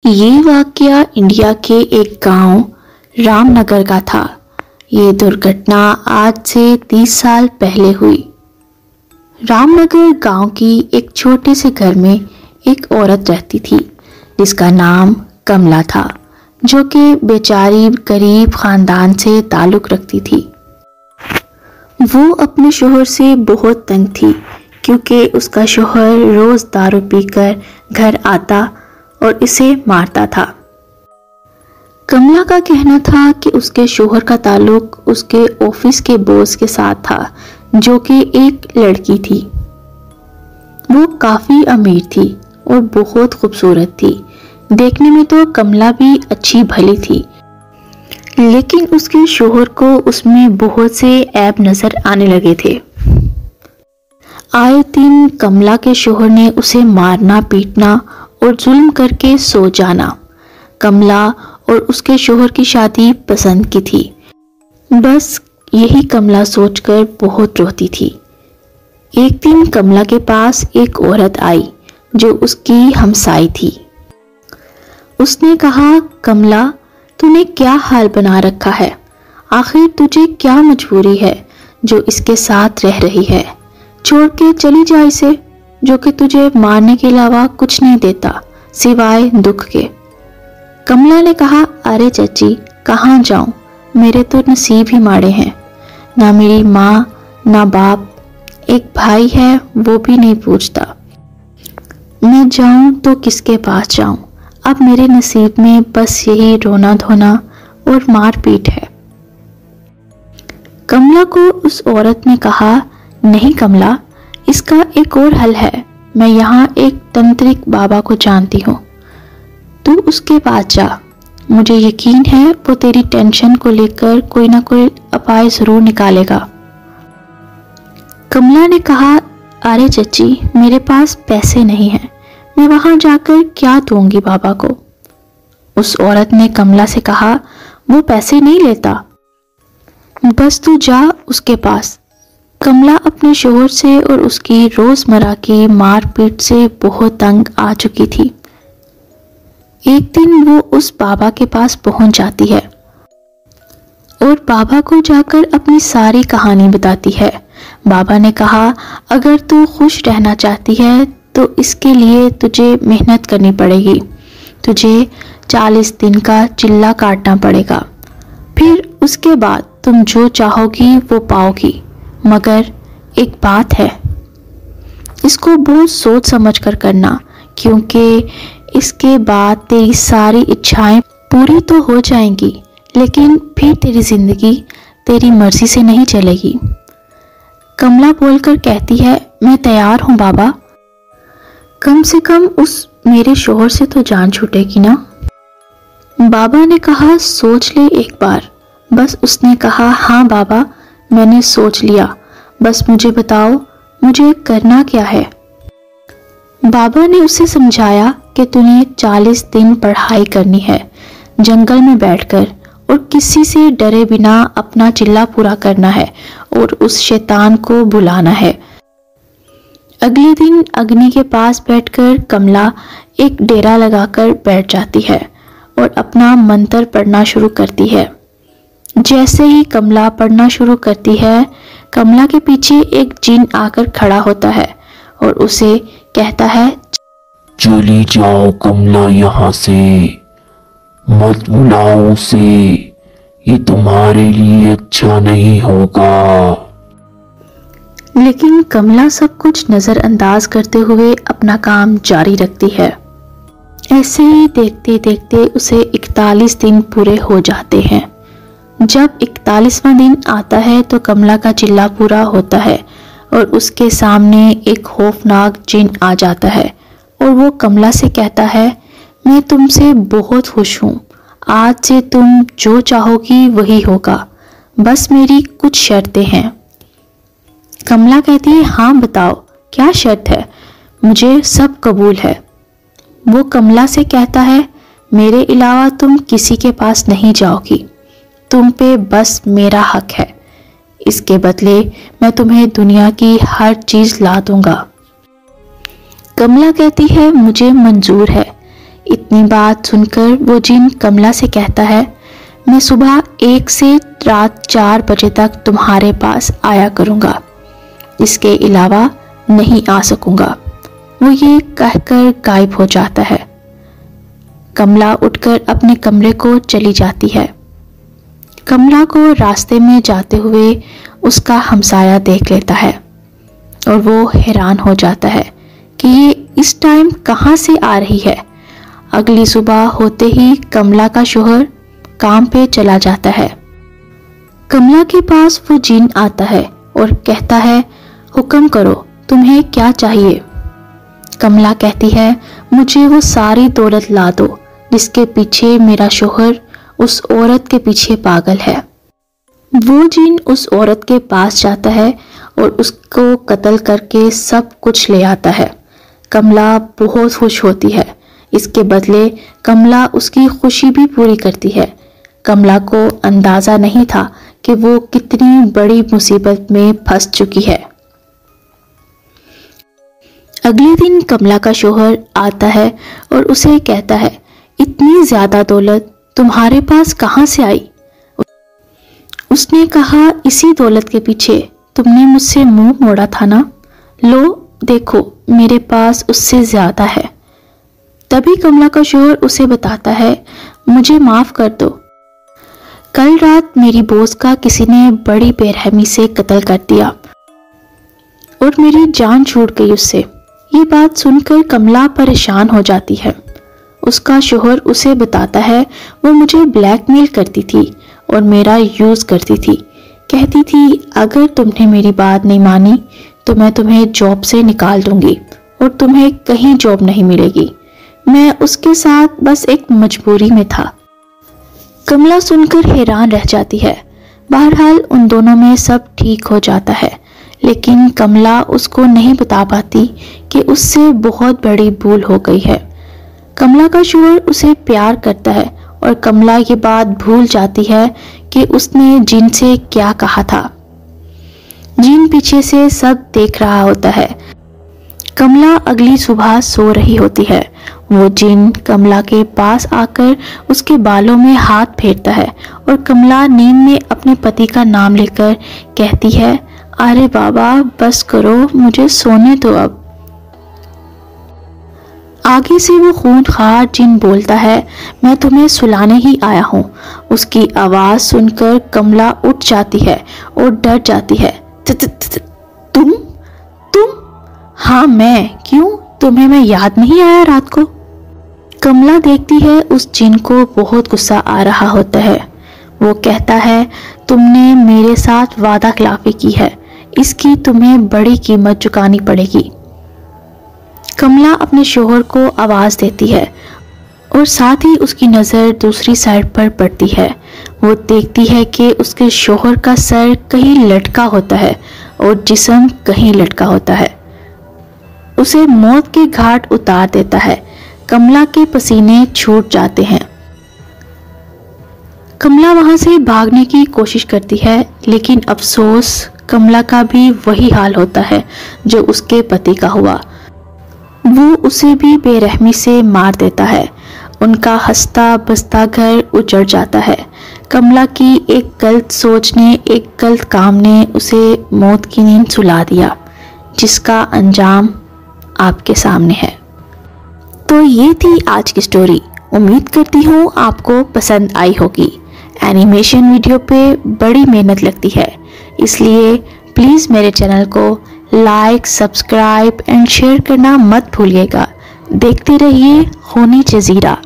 ये वाकया इंडिया के एक गांव रामनगर का था। ये दुर्घटना आज से 30 साल पहले हुई। रामनगर गांव की एक छोटे से घर में एक औरत रहती थी जिसका नाम कमला था, जो कि बेचारी गरीब खानदान से ताल्लुक रखती थी। वो अपने शोहर से बहुत तंग थी क्योंकि उसका शोहर रोज दारू पीकर घर आता और इसे मारता था। कमला का कहना था कि उसके शोहर का ताल्लुक उसके ऑफिस के बॉस के साथ था, जो कि एक लड़की थी। वो काफी अमीर थी और बहुत खूबसूरत थी। देखने में तो कमला भी अच्छी भली थी, लेकिन उसके शोहर को उसमें बहुत से ऐब नजर आने लगे थे। आए दिन कमला के शोहर ने उसे मारना, पीटना और जुल्म करके सो जाना। कमला और उसके शोहर की शादी पसंद की थी। बस यही कमला सोचकर बहुत रोती थी। एक दिन कमला के पास एक औरत आई जो उसकी हमसाई थी। उसने कहा, कमला, तूने क्या हाल बना रखा है? आखिर तुझे क्या मजबूरी है जो इसके साथ रह रही है? छोड़ के चली जा इसे, जो कि तुझे मारने के अलावा कुछ नहीं देता सिवाय दुख के। कमला ने कहा, अरे चाची, कहाँ जाऊं? मेरे तो नसीब ही माड़े हैं। ना मेरी माँ, ना बाप, एक भाई है वो भी नहीं पूछता। मैं जाऊं तो किसके पास जाऊं? अब मेरे नसीब में बस यही रोना धोना और मार पीट है। कमला को उस औरत ने कहा, नहीं कमला, इसका एक और हल है। मैं यहाँ एक तंत्रिक बाबा को जानती हूँ, तू उसके पास जा। मुझे यकीन है वो तेरी टेंशन को लेकर कोई ना कोई उपाय जरूर निकालेगा। कमला ने कहा, अरे चची, मेरे पास पैसे नहीं हैं, मैं वहां जाकर क्या दूंगी बाबा को? उस औरत ने कमला से कहा, वो पैसे नहीं लेता, बस तू जा उसके पास। कमला अपने शोहर से और उसकी रोजमर्रा की मारपीट से बहुत तंग आ चुकी थी। एक दिन वो उस बाबा के पास पहुंच जाती है और बाबा को जाकर अपनी सारी कहानी बताती है। बाबा ने कहा, अगर तू खुश रहना चाहती है तो इसके लिए तुझे मेहनत करनी पड़ेगी। तुझे 40 दिन का चिल्ला काटना पड़ेगा, फिर उसके बाद तुम जो चाहोगी वो पाओगी। मगर एक बात है, इसको बहुत सोच समझ कर करना, क्योंकि इसके बाद तेरी सारी इच्छाएं पूरी तो हो जाएंगी, लेकिन फिर तेरी जिंदगी तेरी मर्जी से नहीं चलेगी। कमला बोलकर कहती है, मैं तैयार हूं बाबा, कम से कम उस मेरे शोहर से तो जान छूटेगी ना। बाबा ने कहा, सोच ले एक बार। बस उसने कहा, हाँ बाबा, मैंने सोच लिया, बस मुझे बताओ मुझे करना क्या है। बाबा ने उसे समझाया कि तूने 40 दिन पढ़ाई करनी है, जंगल में बैठकर, और किसी से डरे बिना अपना चिल्ला पूरा करना है और उस शैतान को बुलाना है। अगले दिन अग्नि के पास बैठकर कमला एक डेरा लगाकर बैठ जाती है और अपना मंत्र पढ़ना शुरू करती है। जैसे ही कमला पढ़ना शुरू करती है, कमला के पीछे एक जिन आकर खड़ा होता है और उसे कहता है, चली जाओ कमला, यहाँ से मत बुलाओ उसे, ये तुम्हारे लिए अच्छा नहीं होगा। लेकिन कमला सब कुछ नजरअंदाज करते हुए अपना काम जारी रखती है। ऐसे ही देखते देखते उसे 41 दिन पूरे हो जाते हैं। जब 41वां दिन आता है तो कमला का चिल्ला पूरा होता है और उसके सामने एक खौफनाक जिन आ जाता है और वो कमला से कहता है, मैं तुमसे बहुत खुश हूँ, आज से तुम जो चाहोगी वही होगा, बस मेरी कुछ शर्तें हैं। कमला कहती है, हाँ बताओ क्या शर्त है? मुझे सब कबूल है। वो कमला से कहता है, मेरे अलावा तुम किसी के पास नहीं जाओगी, तुम पे बस मेरा हक है, इसके बदले मैं तुम्हें दुनिया की हर चीज ला दूंगा। कमला कहती है, मुझे मंजूर है, इतनी बात सुनकर वो जिन कमला से कहता है, मैं सुबह 1 से रात 4 बजे तक तुम्हारे पास आया करूँगा, इसके अलावा नहीं आ सकूँगा। वो ये कहकर गायब हो जाता है। कमला उठकर अपने कमरे को चली जाती है। कमला को रास्ते में जाते हुए उसका हमसाया देख लेता है और वो हैरान हो जाता है कि ये इस टाइम कहाँ से आ रही है। अगली सुबह होते ही कमला का शोहर काम पे चला जाता है। कमला के पास वो जिन आता है और कहता है, हुक्म करो, तुम्हें क्या चाहिए। कमला कहती है, मुझे वो सारी दौलत ला दो जिसके पीछे मेरा शोहर उस औरत के पीछे पागल है। वो जिन उस औरत के पास जाता है और उसको कत्ल करके सब कुछ ले आता है। कमला बहुत खुश होती है। इसके बदले कमला उसकी खुशी भी पूरी करती है। कमला को अंदाजा नहीं था कि वो कितनी बड़ी मुसीबत में फंस चुकी है। अगले दिन कमला का शोहर आता है और उसे कहता है, इतनी ज्यादा दौलत तुम्हारे पास कहाँ से आई। उसने कहा, इसी दौलत के पीछे तुमने मुझसे मुंह मोड़ा था ना, लो देखो मेरे पास उससे ज्यादा है। तभी कमला का शोहर उसे बताता है, मुझे माफ कर दो, कल रात मेरी बोस का किसी ने बड़ी बेरहमी से कत्ल कर दिया और मेरी जान छूट गई उससे। ये बात सुनकर कमला परेशान हो जाती है। उसका शोहर उसे बताता है, वो मुझे ब्लैकमेल करती थी और मेरा यूज करती थी। कहती थी, अगर तुमने मेरी बात नहीं मानी तो मैं तुम्हें जॉब से निकाल दूंगी और तुम्हें कहीं जॉब नहीं मिलेगी। मैं उसके साथ बस एक मजबूरी में था। कमला सुनकर हैरान रह जाती है। बहरहाल उन दोनों में सब ठीक हो जाता है, लेकिन कमला उसको नहीं बता पाती कि उससे बहुत बड़ी भूल हो गई है। कमला का शोहर उसे प्यार करता है और कमला ये बात भूल जाती है कि उसने जिन से क्या कहा था। जिन पीछे से सब देख रहा होता है। कमला अगली सुबह सो रही होती है। वो जिन कमला के पास आकर उसके बालों में हाथ फेरता है और कमला नींद में अपने पति का नाम लेकर कहती है, अरे बाबा बस करो, मुझे सोने दो अब। आगे से वो खूंखार जिन बोलता है, मैं तुम्हें सुलाने ही आया हूँ। उसकी आवाज सुनकर कमला उठ जाती है और डर जाती है। तुम? हाँ मैं। क्यों, तुम्हें मैं याद नहीं आया रात को? कमला देखती है उस जिन को बहुत गुस्सा आ रहा होता है। वो कहता है, तुमने मेरे साथ वादा खिलाफी की है, इसकी तुम्हें बड़ी कीमत चुकानी पड़ेगी। कमला अपने शोहर को आवाज देती है और साथ ही उसकी नज़र दूसरी साइड पर पड़ती है। वो देखती है कि उसके शोहर का सर कहीं लटका होता है और जिस्म कहीं लटका होता है। उसे मौत के घाट उतार देता है। कमला के पसीने छूट जाते हैं। कमला वहां से भागने की कोशिश करती है, लेकिन अफसोस कमला का भी वही हाल होता है जो उसके पति का हुआ। वो उसे भी बेरहमी से मार देता है। उनका हंसता बसता घर उजड़ जाता है। कमला की एक गलत सोच ने, एक गलत काम ने उसे मौत की नींद सुला दिया, जिसका अंजाम आपके सामने है। तो ये थी आज की स्टोरी। उम्मीद करती हूँ आपको पसंद आई होगी। एनिमेशन वीडियो पे बड़ी मेहनत लगती है, इसलिए प्लीज़ मेरे चैनल को लाइक, सब्सक्राइब एंड शेयर करना मत भूलिएगा। देखते रहिए खूनी जजीरा।